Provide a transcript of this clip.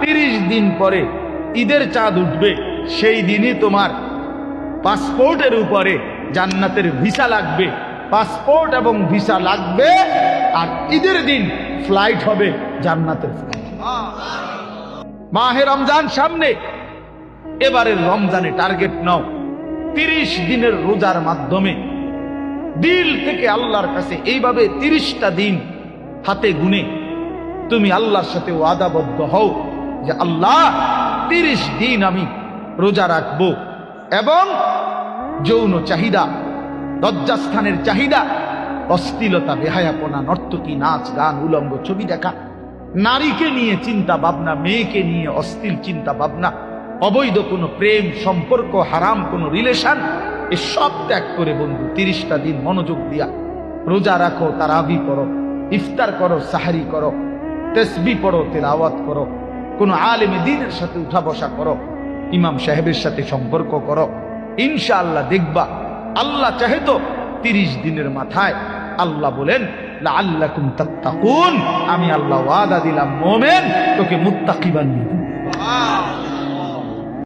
30 দিন পরে ঈদের চাঁদ উঠবে, সেই দিনই তোমার পাসপোর্টের উপরে জান্নাতের ভিসা লাগবে। পাসপোর্ট এবং ভিসা লাগবে, আর ঈদের দিন ফ্লাইট হবে জান্নাতের ফ্লাইট। মাহে রমজান সামনে, এবারের রমজানে টার্গেট নাও 30 দিনের রোজার মাধ্যমে দিল থেকে আল্লাহর কাছে এইভাবে 30টা দিন হাতে গুনে তুমি আল্লাহর সাথে ওয়াদাবদ্ধ হও যে আল্লাহ 30 দিন আমি রোজা রাখবো, এবং যৌন চাহিদা, লজ্জাস্থানের চাহিদা, অশ্লীলতা, বেহায়াপনা, নর্তকী, নাচ গান, উলঙ্গ ছবি দেখা, নারীকে নিয়ে চিন্তা ভাবনা, মেয়েকে নিয়ে অশ্লীল চিন্তা ভাবনা, অবৈধ কোনো প্রেম সম্পর্ক, হারাম কোনো রিলেশন, এসব ত্যাগ করে বন্ধু 30টা দিন মনোযোগ দিয়া রোজা রাখো, তারাবি করো, ইফতার করো, সাহারি করো, তাসবিহ পড়ো, তেলাওয়াত করো, কোনো আলেমে দ্বীনের সাথে উঠা বসা করো, ইমাম সাহেবের সাথে সম্পর্ক করো। ইনশাআল্লাহ দেখবা আল্লাহ চাহে তো 30 দিনের মাথায় আল্লাহ বলেন লাআল্লাকুম তাত্তাকুন, আমি আল্লাহ ওয়াদা দিলাম মোমেন তোকে মুত্তাকি বানিয়ে দেব।